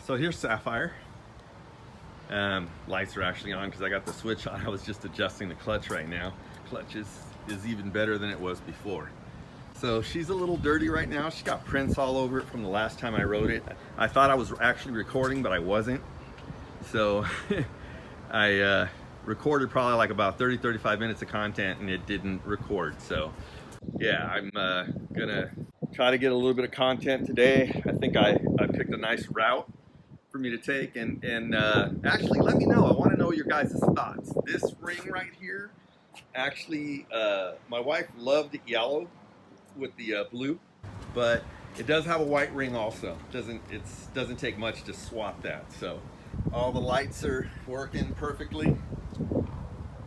So here's Sapphire. Lights are actually on because I got the switch on. I was just adjusting the clutch right now. Clutch is even better than it was before. So she's a little dirty right now. She got prints all over it from the last time I rode it. I thought I was actually recording, but I wasn't. So I recorded probably like about 30-35 minutes of content and it didn't record. So yeah, I'm gonna try to get a little bit of content today. I think I picked a nice route for me to take, and actually let me know. I want to know your guys' thoughts. This ring right here, actually my wife loved the yellow with the blue, but it does have a white ring also. It doesn't take much to swap that. So all the lights are working perfectly,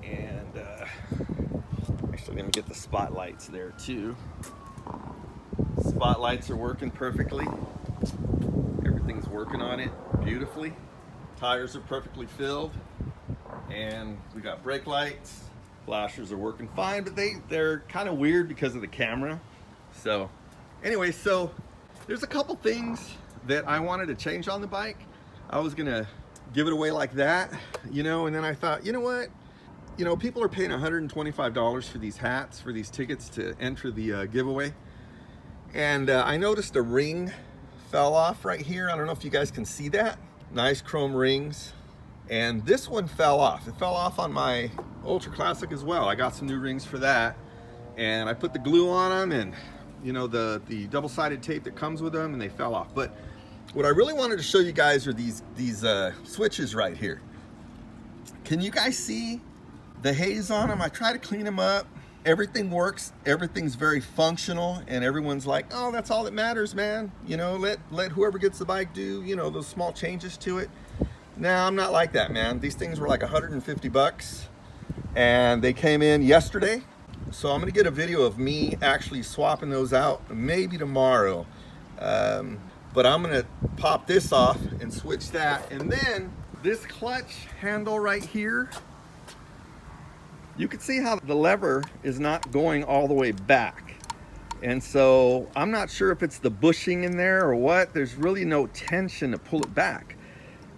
and actually let me get the spotlights there too. Spotlights are working perfectly. Everything's working on it beautifully. Tires are perfectly filled, and we got brake lights. Flashers are working fine, but they're kind of weird because of the camera. So anyway, so there's a couple things that I wanted to change on the bike. I was gonna give it away like that, you know, and then I thought, you know what? You know, people are paying $125 for these hats, for these tickets to enter the giveaway. And I noticed a ring fell off right here. I don't know if you guys can see that. Nice chrome rings. And this one fell off. It fell off on my Ultra Classic as well. I got some new rings for that. And I put the glue on them and, you know, the double-sided tape that comes with them, and they fell off. But what I really wanted to show you guys are these switches right here. Can you guys see the haze on them? I try to clean them up. Everything works, everything's very functional, and everyone's like, oh, that's all that matters, man. You know, let whoever gets the bike do, you know, those small changes to it. Now, I'm not like that, man. These things were like 150 bucks, and they came in yesterday. So I'm gonna get a video of me actually swapping those out, maybe tomorrow. But I'm gonna pop this off and switch that. And then this clutch handle right here, you can see how the lever is not going all the way back. And so I'm not sure if it's the bushing in there or what. There's really no tension to pull it back.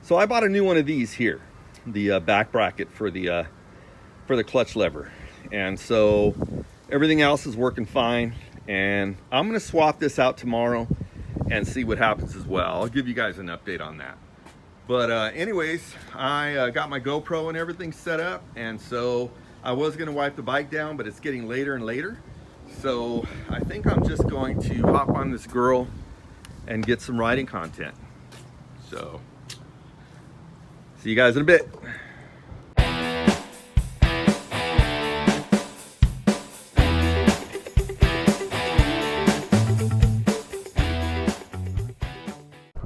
So I bought a new one of these here, the back bracket for the clutch lever. And so everything else is working fine. And I'm gonna swap this out tomorrow and see what happens as well. I'll give you guys an update on that. But anyways, I got my GoPro and everything set up. And so I was gonna wipe the bike down, but it's getting later and later. So I think I'm just going to hop on this girl and get some riding content. So, see you guys in a bit.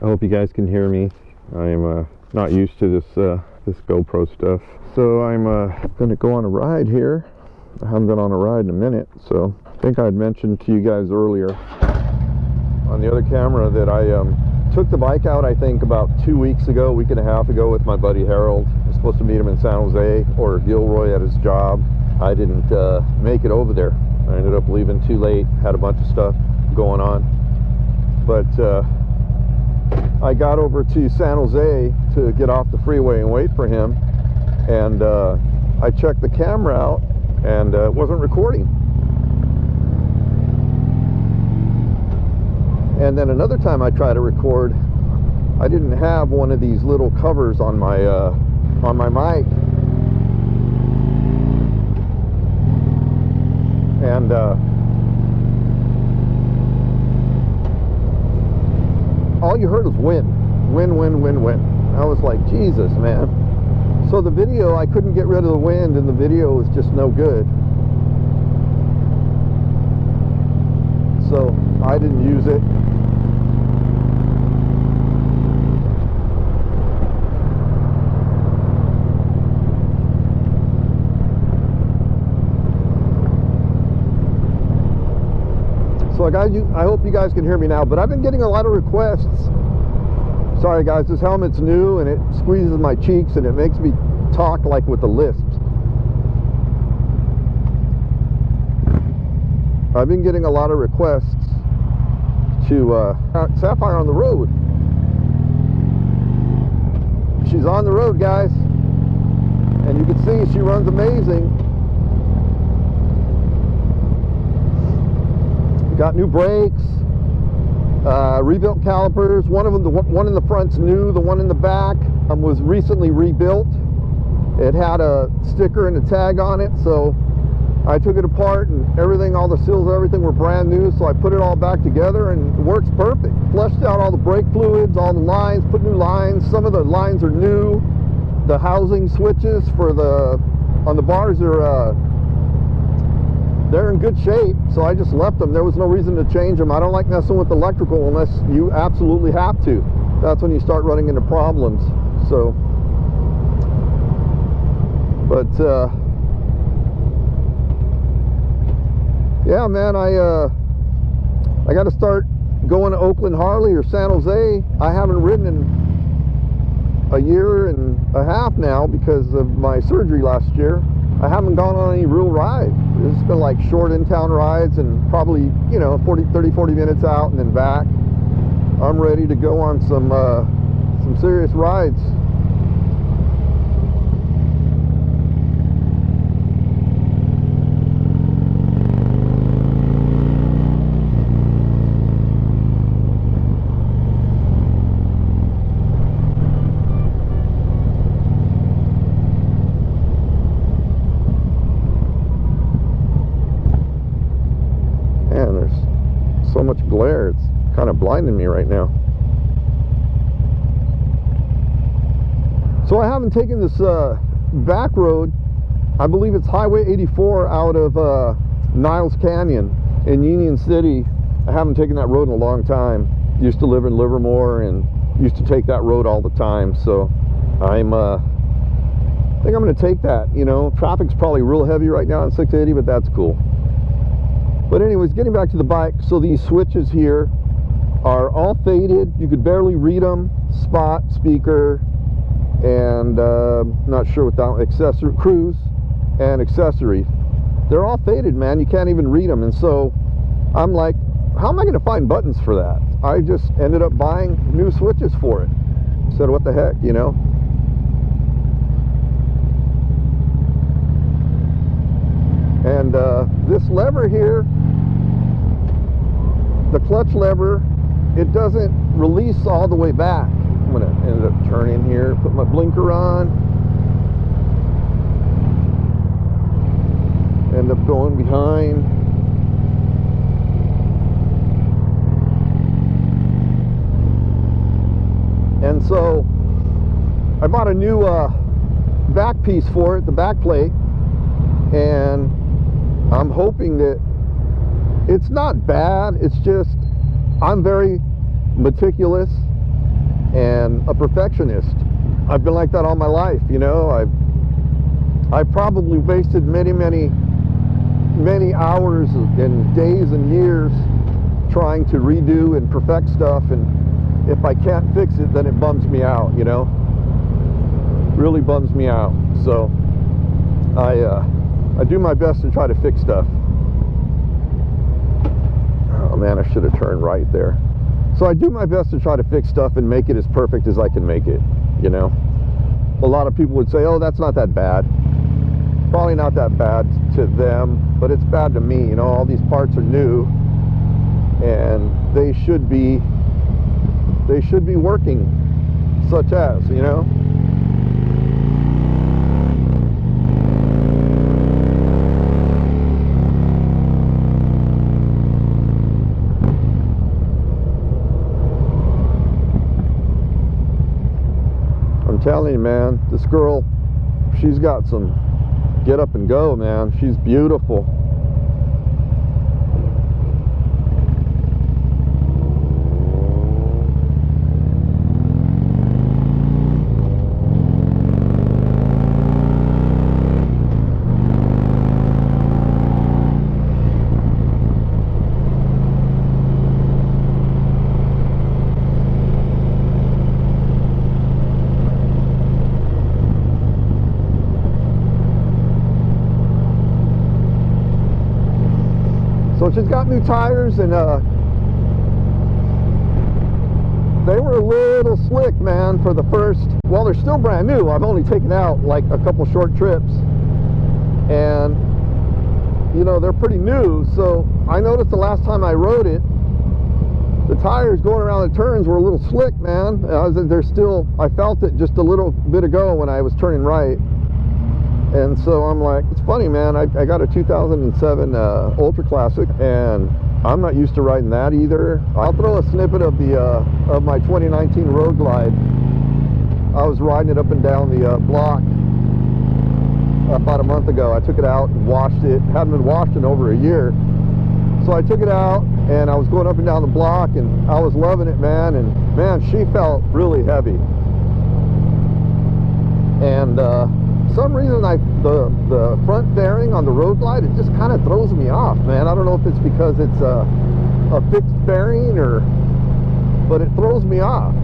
I hope you guys can hear me. I'm not used to this GoPro stuff. So I'm gonna go on a ride here. I haven't been on a ride in a minute, so I think I'd mentioned to you guys earlier on the other camera that I took the bike out, I think about 2 weeks ago, week and a half ago, with my buddy Harold. I was supposed to meet him in San Jose or Gilroy at his job. I didn't make it over there. I ended up leaving too late, had a bunch of stuff going on. But I got over to San Jose to get off the freeway and wait for him, and I checked the camera out and it wasn't recording. And then another time I tried to record, I didn't have one of these little covers on my mic, and all you heard was wind. I was like, Jesus, man. So the video, I couldn't get rid of the wind, and the video was just no good. So I didn't use it. So I hope you guys can hear me now, but I've been getting a lot of requests. Sorry guys, this helmet's new and it squeezes my cheeks and it makes me talk like with the lisp. I've been getting a lot of requests to Sapphire on the road. she's on the road, guys. And you can see she runs amazing. Got new brakes, rebuilt calipers. One of them, the one in the front's new. The one in the back was recently rebuilt. It had a sticker and a tag on it, so I took it apart and everything, all the seals, everything were brand new. So I put it all back together and it works perfect. Flushed out all the brake fluids, all the lines, put new lines. Some of the lines are new. The housing switches for on the bars are they're in good shape, so I just left them. There was no reason to change them. I don't like messing with electrical unless you absolutely have to. That's when you start running into problems. So, but yeah, man, I got to start going to Oakland Harley or San Jose. I haven't ridden in a year and a half now because of my surgery last year. I haven't gone on any real rides. It's been like short in-town rides and probably, you know, 30, 40 minutes out and then back. I'm ready to go on some serious rides. So much glare, it's kind of blinding me right now. So I haven't taken this back road. I believe it's Highway 84 out of Niles Canyon in Union City. I haven't taken that road in a long time. Used to live in Livermore and used to take that road all the time. So I think I'm going to take that. You know, traffic's probably real heavy right now on 680, but that's cool. But anyways, getting back to the bike, so these switches here are all faded. You could barely read them. Spot, speaker, and not sure what that accessory, cruise, and accessories. They're all faded, man. You can't even read them. And so I'm like, how am I going to find buttons for that? I just ended up buying new switches for it. Said, what the heck, you know? And this lever here, the clutch lever, it doesn't release all the way back. I'm going to end up turning here, put my blinker on, end up going behind. And so I bought a new back piece for it, the back plate, and I'm hoping that it's not bad. It's just I'm very meticulous and a perfectionist. I've been like that all my life, you know. I've probably wasted many hours and days and years trying to redo and perfect stuff, and if I can't fix it, then it bums me out, you know. Really bums me out. So I do my best to try to fix stuff. Oh man, I should have turned right there. So I do my best to try to fix stuff and make it as perfect as I can make it, you know. A lot of people would say, oh, that's not that bad. Probably not that bad to them, but it's bad to me, you know. All these parts are new and they should be working, such as, you know. I'm telling you, man, this girl, she's got some get up and go, man. She's beautiful. So she's got new tires, and they were a little slick, man, for the first, well, they're still brand new. I've only taken out like a couple short trips, and you know, they're pretty new. So I noticed the last time I rode it, the tires going around the turns were a little slick, man. I felt it just a little bit ago when I was turning right. And so I'm like, it's funny, man, I got a 2007 Ultra Classic, and I'm not used to riding that either. I'll throw a snippet of my 2019 Road Glide. I was riding it up and down the block about a month ago. I took it out and washed it. Hadn't been washed in over a year. So I took it out and I was going up and down the block, and I was loving it, man. And man, she felt really heavy. And some reason the front fairing on the Road Glide, it just kind of throws me off, man. I don't know if it's because it's a fixed fairing but it throws me off.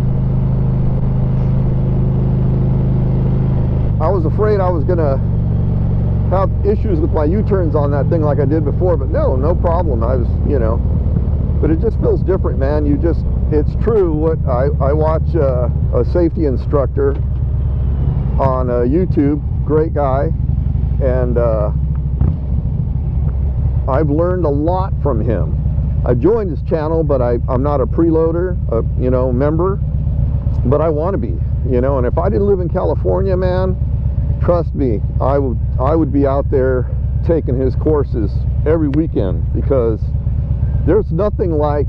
I was afraid I was gonna have issues with my U-turns on that thing like I did before, but no problem. I was, you know, but it just feels different, man. It's true. What I watch a safety instructor on YouTube, great guy, and I've learned a lot from him. I joined his channel, but I'm not a preloader, you know, member, but I want to be, you know. And if I didn't live in California, man, trust me, I would be out there taking his courses every weekend, because there's nothing like,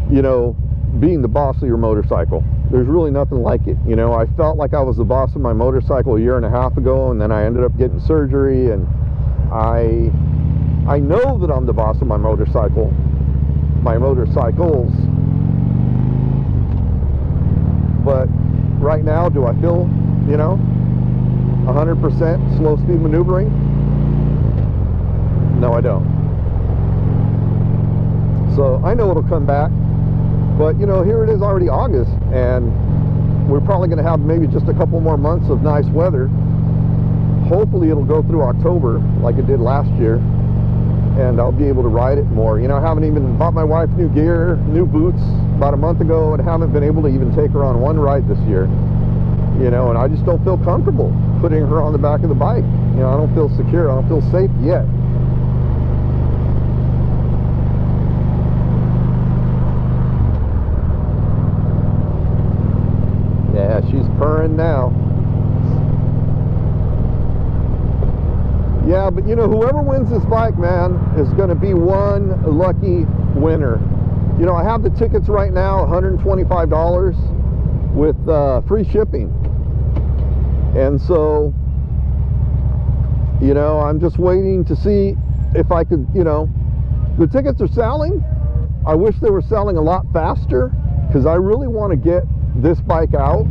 you know, being the boss of your motorcycle. There's really nothing like it. You know, I felt like I was the boss of my motorcycle a year and a half ago, and then I ended up getting surgery, and I know that I'm the boss of my motorcycles, but right now, do I feel, you know, 100% slow speed maneuvering? No, I don't. So I know it'll come back, but you know, here it is already August, and we're probably going to have maybe just a couple more months of nice weather. Hopefully it'll go through October like it did last year, and I'll be able to ride it more. You know, I haven't even bought my wife new gear, new boots about a month ago, and haven't been able to even take her on one ride this year. You know, and I just don't feel comfortable putting her on the back of the bike. You know, I don't feel secure. I don't feel safe yet. Yeah, she's purring now. Yeah, but you know, whoever wins this bike, man, is going to be one lucky winner. You know, I have the tickets right now, $125 with free shipping. And so, you know, I'm just waiting to see if I could, you know, the tickets are selling. I wish they were selling a lot faster, because I really want to get this bike out,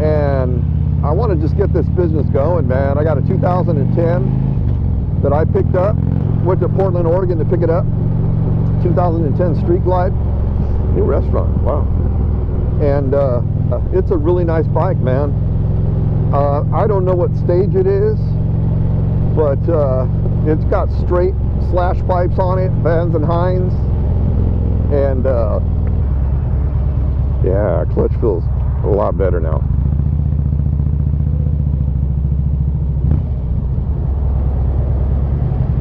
and I want to just get this business going, man. I got a 2010 that I picked up, went to Portland, Oregon to pick it up, 2010 Street Glide, new restaurant, wow. And it's a really nice bike, man. I don't know what stage it is, but it's got straight slash pipes on it, Vans and Hines, and yeah, clutch feels a lot better now.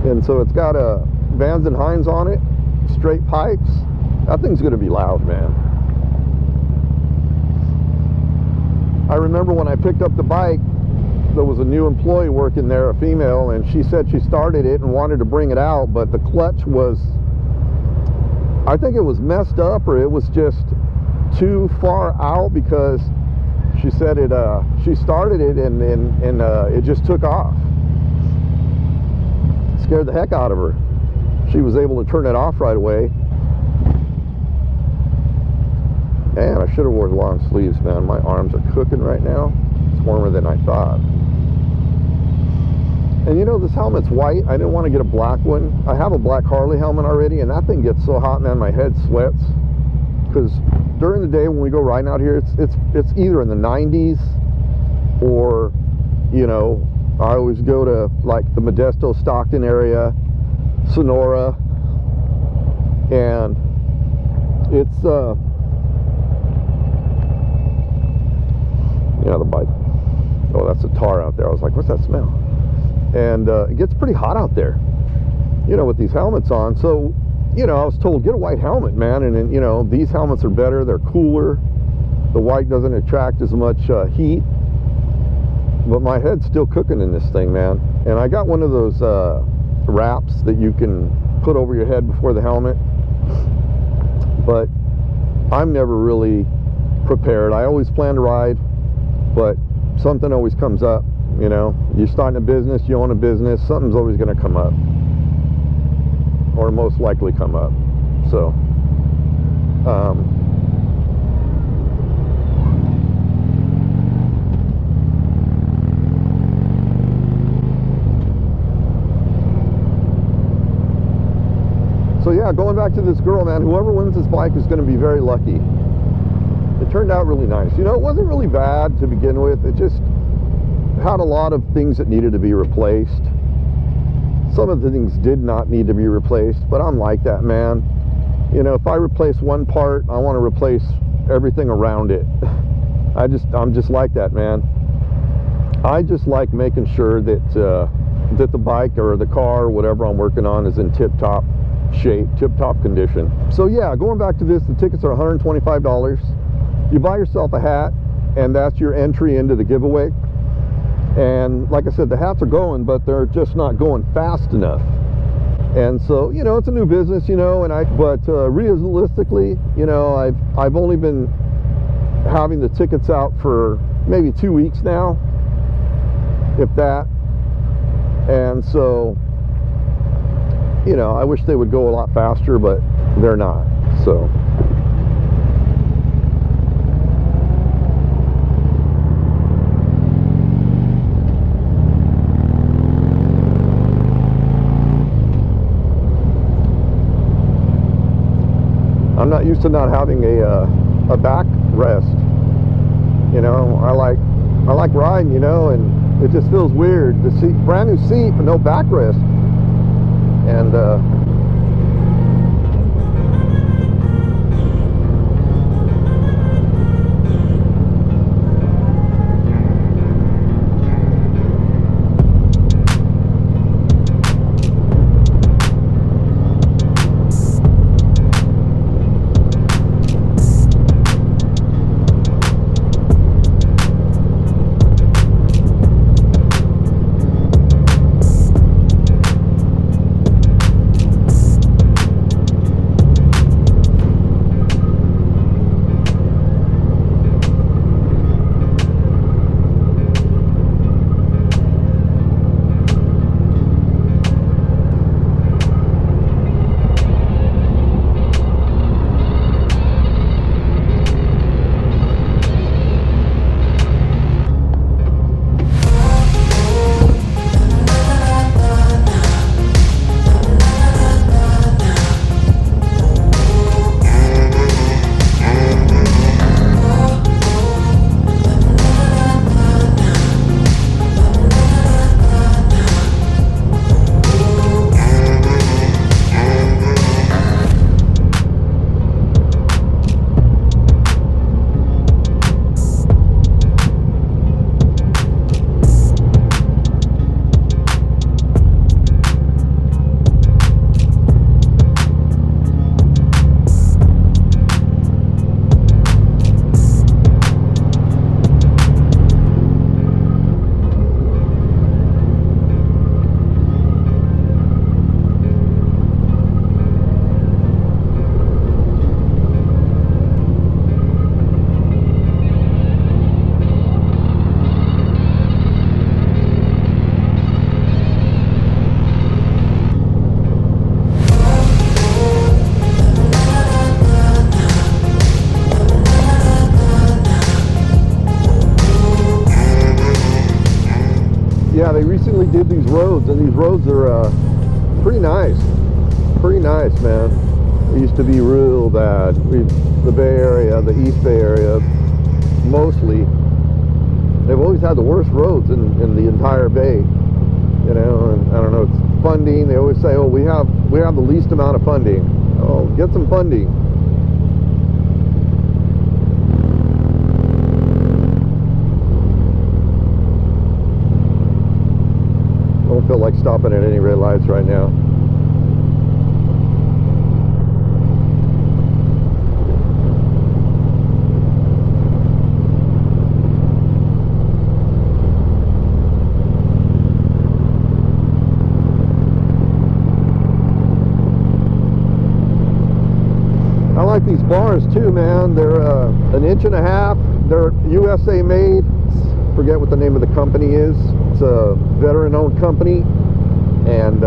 And so it's got a Vans and Hines on it, straight pipes. That thing's gonna be loud, man. I remember when I picked up the bike, there was a new employee working there, a female, and she said she started it and wanted to bring it out, but the clutch was, I think it was messed up, or it was just too far out, because she said she started it and it just took off. Scared the heck out of her. She was able to turn it off right away. Man, I should have worn long sleeves, man. My arms are cooking right now. It's warmer than I thought. And you know, this helmet's white. I didn't want to get a black one. I have a black Harley helmet already, and that thing gets so hot, man, my head sweats. Because during the day when we go riding out here, it's either in the 90s, or, you know, I always go to like the Modesto, Stockton area, Sonora, and it's Yeah, the bike. Oh, that's a tar out there. I was like, what's that smell? And it gets pretty hot out there, you know, with these helmets on. So, you know, I was told, get a white helmet, man. And then, you know, these helmets are better. They're cooler. The white doesn't attract as much heat. But my head's still cooking in this thing, man. And I got one of those wraps that you can put over your head before the helmet. But I'm never really prepared. I always plan to ride, but something always comes up. You know, you're starting a business, you own a business, something's always going to come up, or most likely come up. So yeah, going back to this girl, man, whoever wins this bike is going to be very lucky. It turned out really nice. You know, it wasn't really bad to begin with. It just had a lot of things that needed to be replaced. Some of the things did not need to be replaced, but I'm like that, man. You know, if I replace one part, I want to replace everything around it. I'm just like that, man. I just like making sure that that the bike or the car or whatever I'm working on is in tip-top shape, tip-top condition. So yeah, going back to this, the tickets are $125. You buy yourself a hat, and that's your entry into the giveaway. And like I said, the hats are going, but they're just not going fast enough. And so, you know, it's a new business, you know, but realistically, you know, I've only been having the tickets out for maybe 2 weeks now, if that. And so, you know, I wish they would go a lot faster, but they're not. So I'm not used to not having a back rest. You know, I like riding, you know, and it just feels weird. The seat, brand new seat, but no back rest. And yeah, they recently did these roads, and these roads are pretty nice. Pretty nice, man. It used to be real bad. The Bay Area, the East Bay Area, mostly, they've always had the worst roads in the entire Bay. You know, and I don't know, it's funding. They always say, oh, we have the least amount of funding. Oh, get some funding. don't feel like stopping at any red lights right now. I like these bars too, man. They're 1.5 inches. They're USA made. Forget what the name of the company is. It's a veteran-owned company, and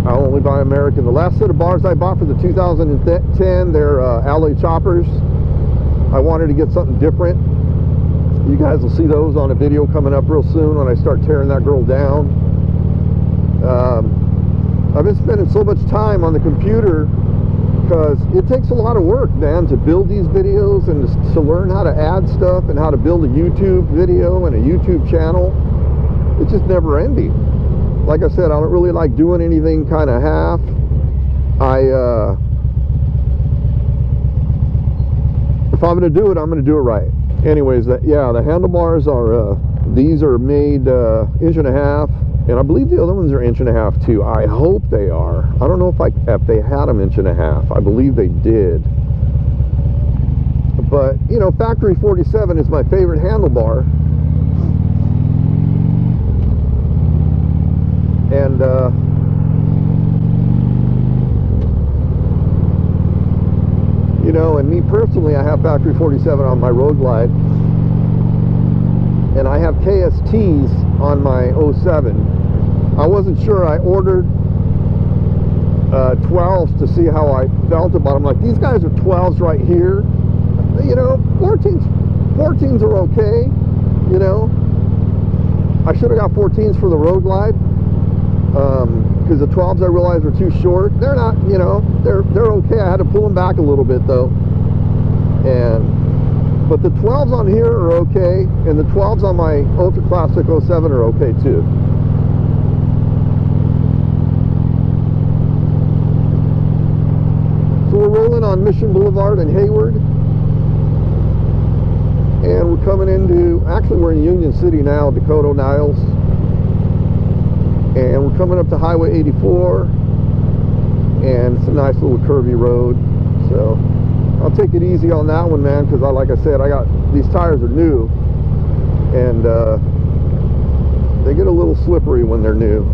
I'll only buy American. The last set of bars I bought for the 2010, they're alloy choppers. I wanted to get something different. You guys will see those on a video coming up real soon when I start tearing that girl down. I've been spending so much time on the computer because it takes a lot of work, man, to build these videos and to learn how to add stuff and how to build a YouTube video and a YouTube channel. It's just never ending. Like I said, I don't really like doing anything kind of half. If I'm going to do it, I'm going to do it right. Anyways, yeah, the handlebars are, these are made 1.5 inches. And I believe the other ones are 1.5 inches too. I hope they are. I don't know if they had them 1.5 inches. I believe they did. But, you know, Factory 47 is my favorite handlebar. And, you know, and me personally, I have Factory 47 on my Road Glide. And I have KSTs on my 07. I wasn't sure. I ordered 12s to see how I felt about them. Like, these guys are 12s right here. You know, 14s are okay. You know, I should have got 14s for the Road Glide because the 12s I realized were too short. They're not, you know, they're okay. I had to pull them back a little bit though. But the 12s on here are okay, and the 12s on my Ultra Classic 07 are okay too. So we're rolling on Mission Boulevard in Hayward, and we're coming into, actually we're in Union City now, Dakota, Niles, and we're coming up to Highway 84, and it's a nice little curvy road. So I'll take it easy on that one, man, because like I said, these tires are new, and they get a little slippery when they're new.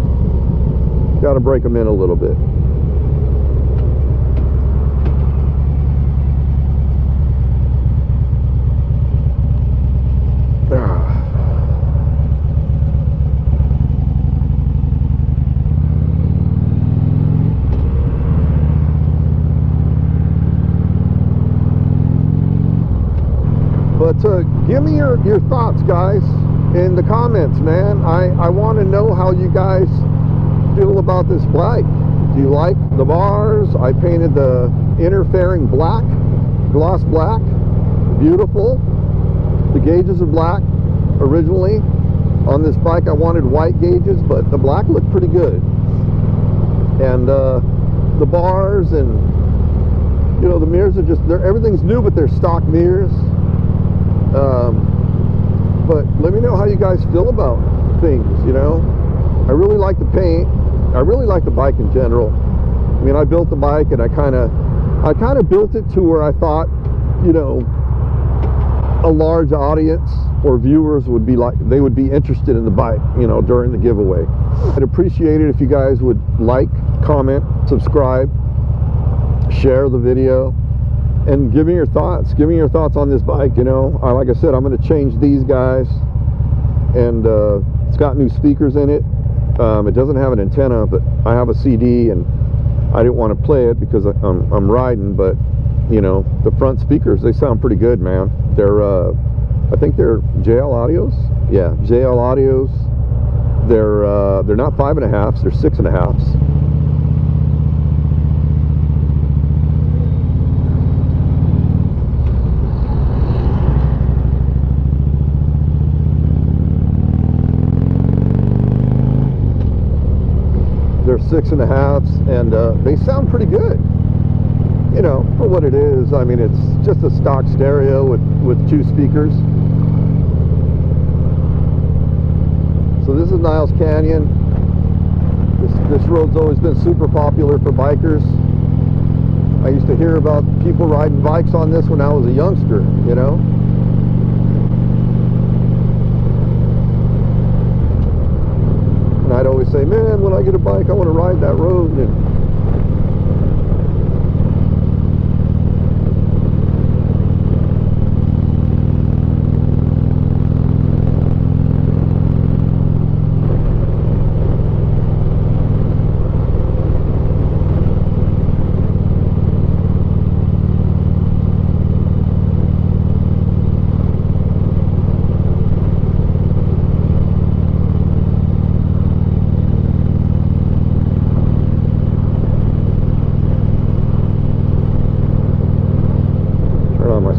Got to break them in a little bit. But give me your thoughts, guys, in the comments, man. I want to know how you guys feel about this bike. Do you like the bars? I painted the inner fairing black, gloss black, beautiful. The gauges are black originally. On this bike I wanted white gauges, but the black looked pretty good. And the bars and, you know, the mirrors are just, everything's new, but they're stock mirrors. But let me know how you guys feel about things, you know. I really like the paint. I really like the bike in general. I mean, I built the bike, and I kind of built it to where I thought, you know, a large audience or viewers would be interested in the bike, you know, during the giveaway. I'd appreciate it if you guys would like, comment, subscribe, share the video, and give me your thoughts. Give me your thoughts on this bike, you know. Like I said, I'm going to change these guys, and it's got new speakers in it. It doesn't have an antenna, but I have a CD, and I didn't want to play it because I'm riding, but, you know, the front speakers, they sound pretty good, man. They're, I think they're JL Audios. Yeah, JL Audios. They're not 5.5s, they're 6.5s. They're 6.5s, and they sound pretty good, you know, for what it is. I mean, it's just a stock stereo with 2 speakers. So this is Niles Canyon. This road's always been super popular for bikers. I used to hear about people riding bikes on this when I was a youngster, you know. And I'd always say, man, when I get a bike, I want to ride that road. And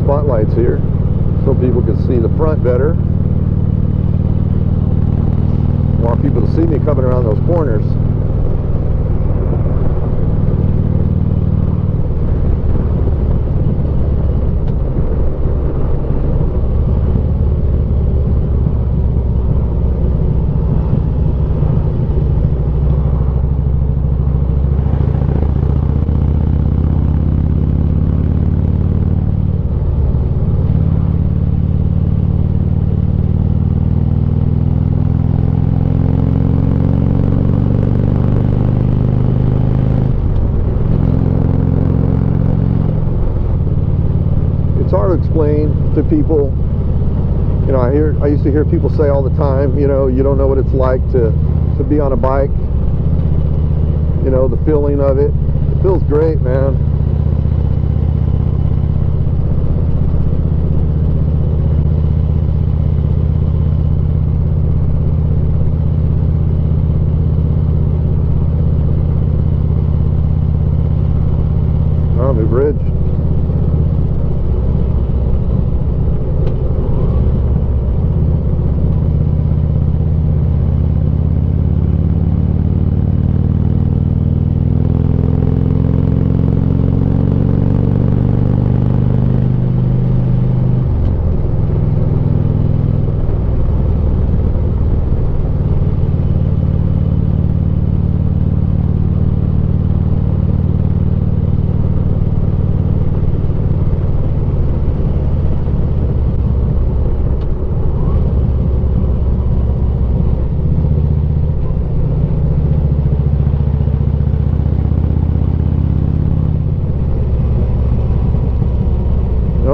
spotlights here so people can see the front better. I want people to see me coming around those corners. Explain to people, you know, I used to hear people say all the time, you know, you don't know what it's like to be on a bike, you know, the feeling of it. It feels great, man. Oh, new bridge.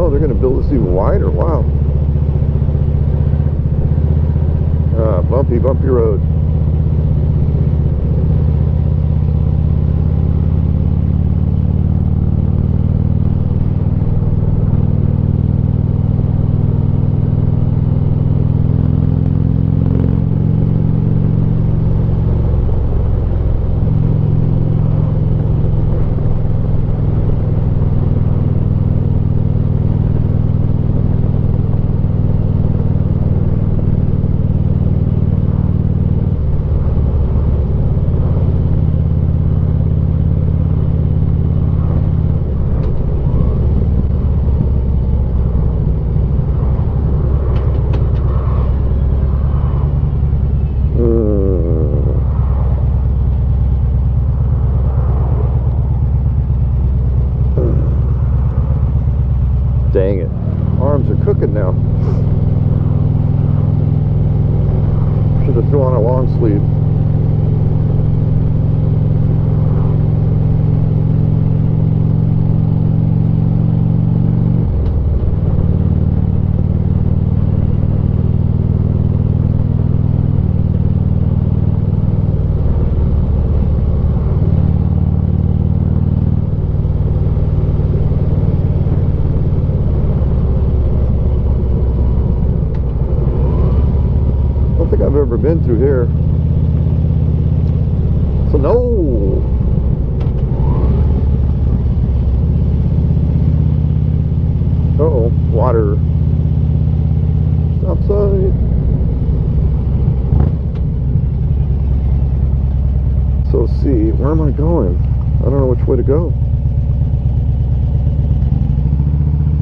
They're going to build this even wider. Wow. Bumpy road. Dang it. Arms are cooking now. Should have thrown on a long sleeve. I've ever been through here. So no. Uh-oh, water. Stop sign. So see, where am I going? I don't know which way to go.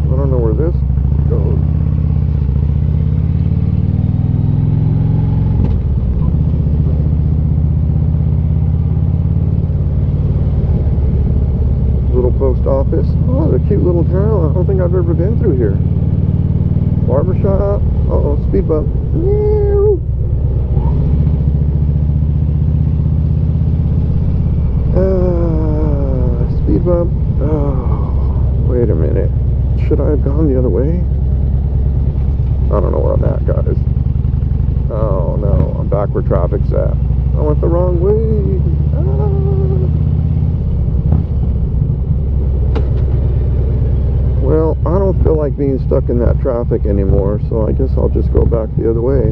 I don't know where this goes. cute little town. I don't think I've ever been through here. Barbershop. Uh-oh, speed bump. Speed bump. Oh, wait a minute. Should I have gone the other way? I don't know where I'm at, guys. Oh no, I'm back where traffic's at. I went the wrong way. Well, I don't feel like being stuck in that traffic anymore, so I guess I'll just go back the other way.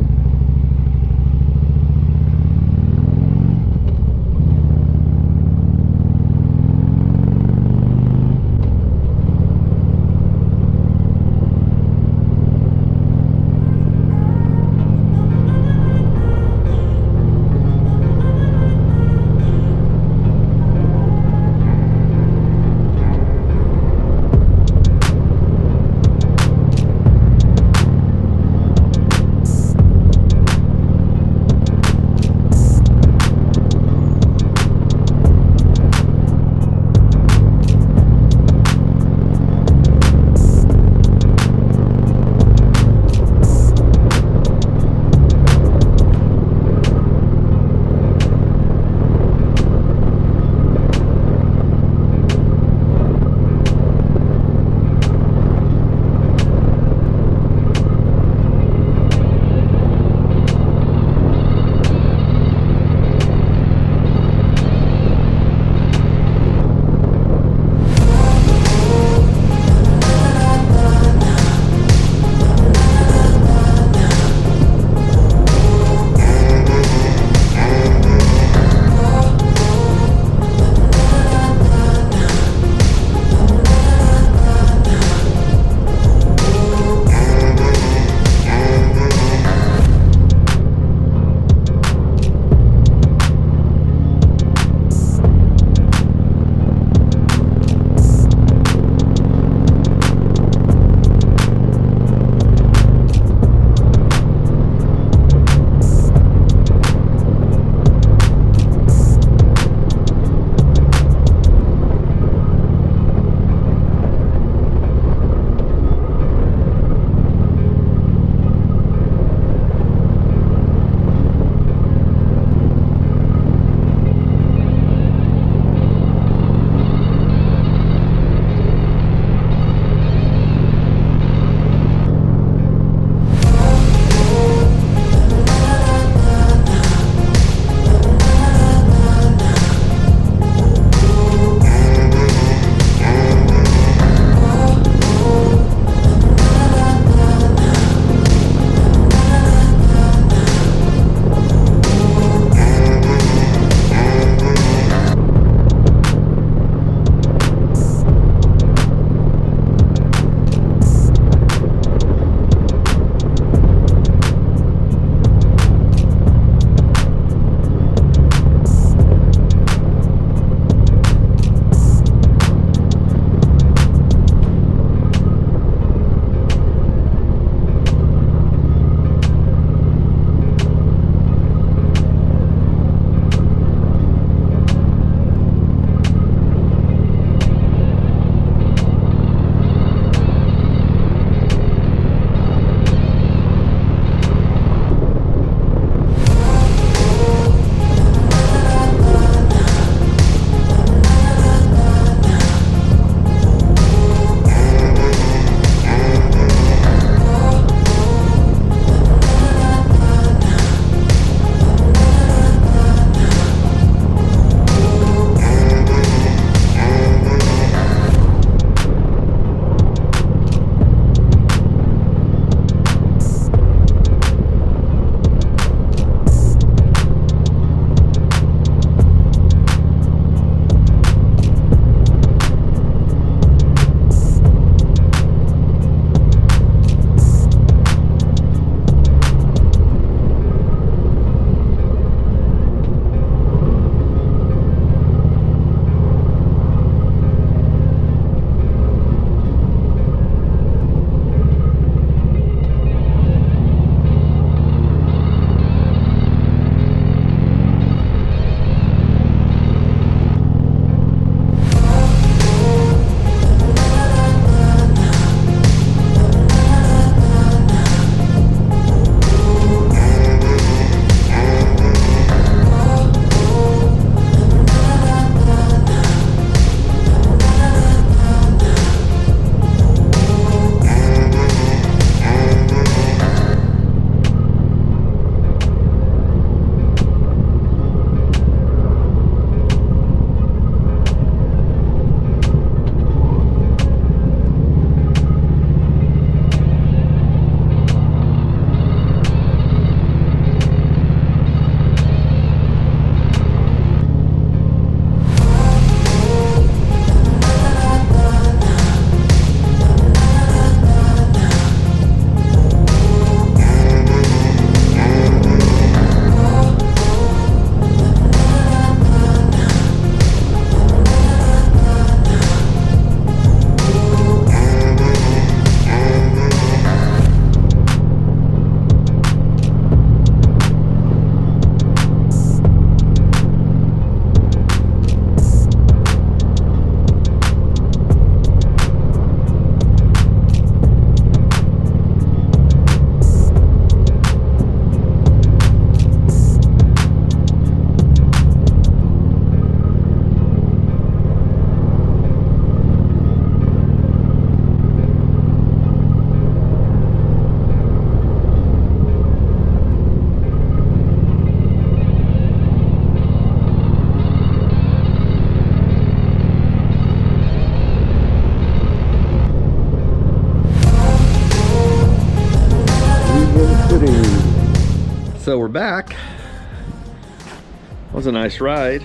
So we're back. That was a nice ride.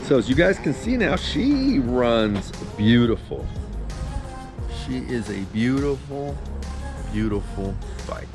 So as you guys can see now, she runs beautiful. She is a beautiful, beautiful bike.